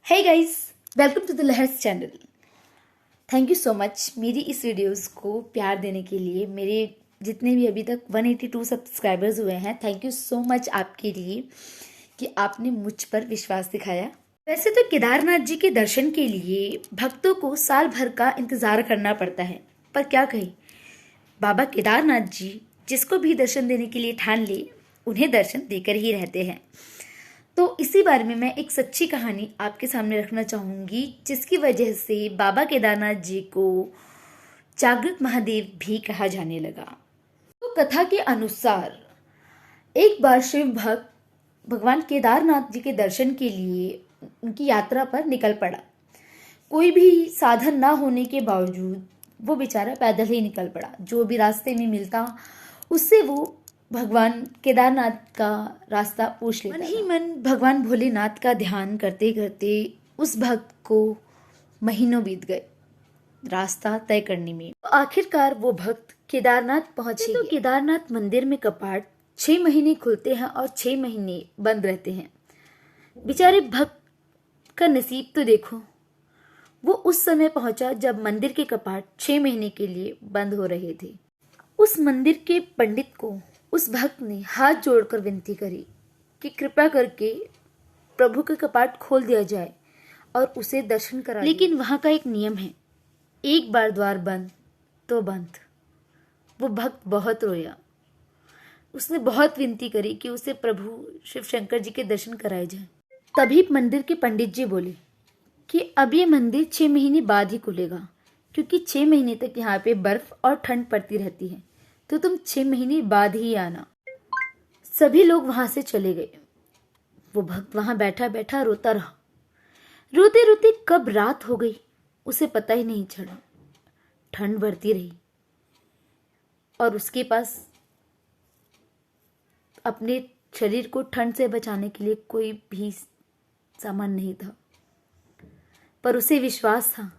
Hey guys, welcome to the Lahar's channel. Thank you so much मेरी इस videos को प्यार देने के लिए। मेरे जितने भी अभी तक 182 सब्सक्राइबर्स हुए हैं, थैंक यू सो मच आपके लिए कि आपने मुझ पर विश्वास दिखाया। वैसे तो केदारनाथ जी के दर्शन के लिए भक्तों को साल भर का इंतजार करना पड़ता है, पर क्या कहें, बाबा केदारनाथ जी जिसको भी दर्शन देने के लिए ठान ले, उन्हें दर्शन देकर ही रहते हैं। तो इसी बारे में मैं एक सच्ची कहानी आपके सामने रखना चाहूंगी, जिसकी वजह से बाबा केदारनाथ जी को जागृत महादेव भी कहा जाने लगा। तो कथा के अनुसार एक बार शिव भक्त भगवान केदारनाथ जी के दर्शन के लिए उनकी यात्रा पर निकल पड़ा। कोई भी साधन ना होने के बावजूद वो बेचारा पैदल ही निकल पड़ा। जो भी रास्ते में मिलता उससे वो भगवान केदारनाथ का रास्ता पूछ लेता। मन ही मन भगवान भोलेनाथ का ध्यान करते करते उस भक्त को महीनों बीत गए रास्ता तय करने में। तो आखिरकार वो भक्त केदारनाथ पहुंचे। तो केदारनाथ मंदिर में कपाट 6 महीने खुलते हैं और 6 महीने बंद रहते हैं। बेचारे भक्त का नसीब तो देखो, वो उस समय पहुंचा जब मंदिर के कपाट 6 महीने के लिए बंद हो रहे थे। उस मंदिर के पंडित को उस भक्त ने हाथ जोड़कर विनती करी कि कृपा करके प्रभु के कपाट खोल दिया जाए और उसे दर्शन करा। लेकिन वहां का एक नियम है, एक बार द्वार बंद तो बंद। वो भक्त बहुत रोया। उसने बहुत विनती करी कि उसे प्रभु शिव शंकर जी के दर्शन कराए जाए। तभी मंदिर के पंडित जी बोले कि अब ये मंदिर 6 महीने बाद ही खुलेगा, क्योंकि 6 महीने तक यहाँ पे बर्फ और ठंड पड़ती रहती है, तो तुम 6 महीने बाद ही आना। सभी लोग वहां से चले गए। वो भक्त वहां बैठा बैठा रोता रहा। रोते रोते कब रात हो गई उसे पता ही नहीं चला। ठंड बढ़ती रही और उसके पास अपने शरीर को ठंड से बचाने के लिए कोई भी सामान नहीं था, पर उसे विश्वास था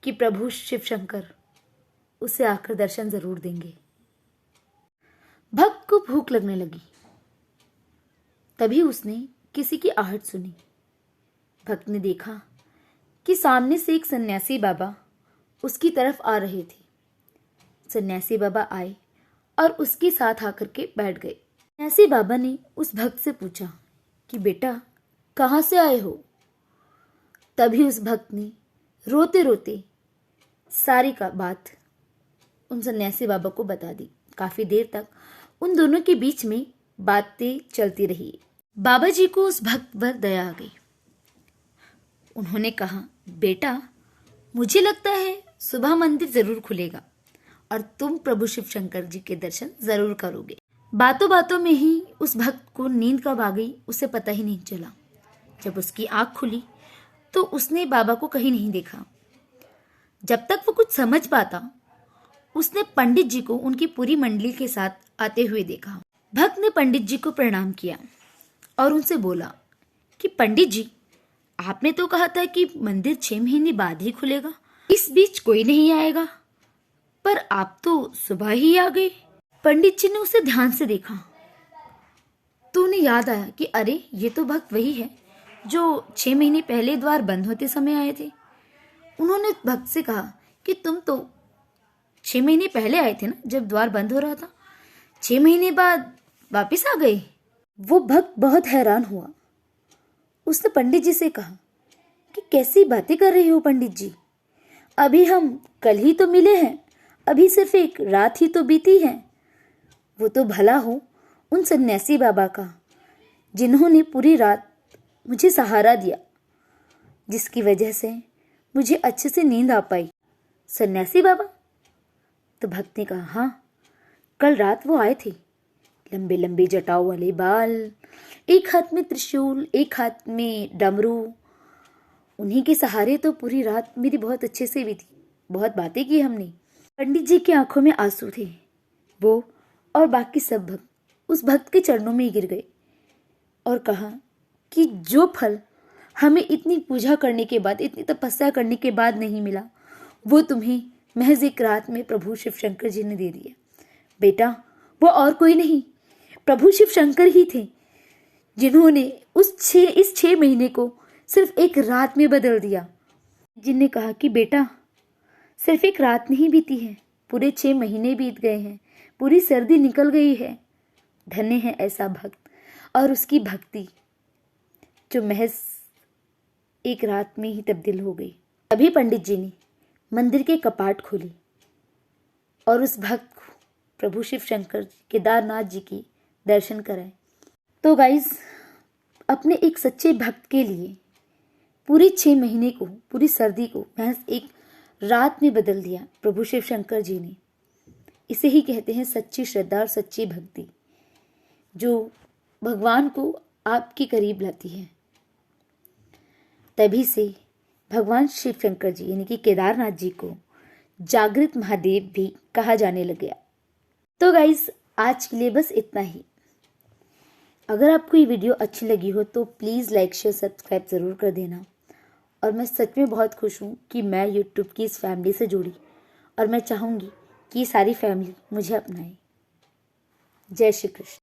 कि प्रभु शिव शंकर उसे आकर दर्शन जरूर देंगे। भक्त को भूख लगने लगी। तभी उसने किसी की आहट सुनी। भक्त ने देखा कि सामने से एक सन्यासी बाबा उसकी तरफ आ रहे थे। सन्यासी बाबा आए और उसके साथ आकर के बैठ गए। सन्यासी बाबा ने उस भक्त से पूछा कि बेटा, कहाँ से आए हो? तभी उस भक्त ने रोते रोते सारी का बात उन सन्यासी बाबा को बता दी। काफी देर तक उन दोनों के बीच में बातें चलती रही। बाबा जी को उस भक्त पर दया आ गई। उन्होंने कहा, बेटा, मुझे लगता है सुबह मंदिर जरूर खुलेगा और तुम प्रभु शिव शंकर जी के दर्शन जरूर करोगे। बातों बातों में ही उस भक्त को नींद कब आ गई उसे पता ही नहीं चला। जब उसकी आंख खुली तो उसने बाबा को कहीं नहीं देखा। जब तक वो कुछ समझ पाता, उसने पंडित जी को उनकी पूरी मंडली के साथ आते हुए देखा। भक्त ने पंडित जी को प्रणाम किया और उनसे बोला कि पंडित जी, आपने तो कहा था कि मंदिर 6 महीने बाद ही खुलेगा, इस बीच कोई नहीं आएगा, पर आप तो सुबह ही आ गए। पंडित जी ने उसे ध्यान से देखा तो उन्हें याद आया कि अरे, ये तो भक्त वही है जो 6 महीने पहले द्वार बंद होते समय आए थे। उन्होंने भक्त से कहा कि तुम तो 6 महीने पहले आए थे ना, जब द्वार बंद हो रहा था, 6 महीने बाद वापस आ गए। वो भक्त बहुत हैरान हुआ। उसने पंडित जी से कहा कि कैसी बातें कर रही हो पंडित जी, अभी हम कल ही तो मिले हैं, अभी सिर्फ एक रात ही तो बीती है। वो तो भला हो उन सन्यासी बाबा का जिन्होंने पूरी रात मुझे सहारा दिया, जिसकी वजह से मुझे अच्छे से नींद आ पाई। सन्यासी बाबा? तो भक्त ने कहा, हाँ, कल रात वो आए थे। लंबे लंबे जटाओं वाले बाल, एक हाथ में त्रिशूल, एक हाथ में डमरू। उन्हीं के सहारे तो पूरी रात मेरी बहुत अच्छे से बीती। बहुत बातें की हमने। पंडित जी की आंखों में आंसू थे। वो और बाकी सब भक्त उस भक्त के चरणों में गिर गए और कहा कि जो फल हमें इतनी पूजा करने के बाद, इतनी तपस्या करने के बाद नहीं मिला, वो तुम्हें महज एक रात में प्रभु शिव शंकर जी ने दे दिया। बेटा, वो और कोई नहीं, प्रभु शिव शंकर ही थे, जिन्होंने इस 6 महीने को सिर्फ एक रात में बदल दिया। जिनने कहा कि बेटा, सिर्फ एक रात नहीं बीती है, पूरे 6 महीने बीत गए हैं, पूरी सर्दी निकल गई है। धन्य है ऐसा भक्त और उसकी भक्ति जो महज एक रात में ही तब्दील हो गई। तभी पंडित जी ने मंदिर के कपाट खोले और उस भक्त को प्रभु शिव शंकर केदारनाथ जी की दर्शन कराए। तो गाइस, अपने एक सच्चे भक्त के लिए पूरे 6 महीने को, पूरी सर्दी को महज एक रात में बदल दिया प्रभु शिव शंकर जी ने। इसे ही कहते हैं सच्ची श्रद्धा और सच्ची भक्ति, जो भगवान को आपके करीब लाती है। तभी से भगवान शिव शंकर जी यानी कि केदारनाथ जी को जागृत महादेव भी कहा जाने लग गया। तो गाइस, आज के लिए बस इतना ही। अगर आपको ये वीडियो अच्छी लगी हो तो प्लीज़ लाइक शेयर सब्सक्राइब ज़रूर कर देना। और मैं सच में बहुत खुश हूँ कि मैं यूट्यूब की इस फैमिली से जुड़ी और मैं चाहूँगी कि ये सारी फैमिली मुझे अपनाए। जय श्री कृष्ण।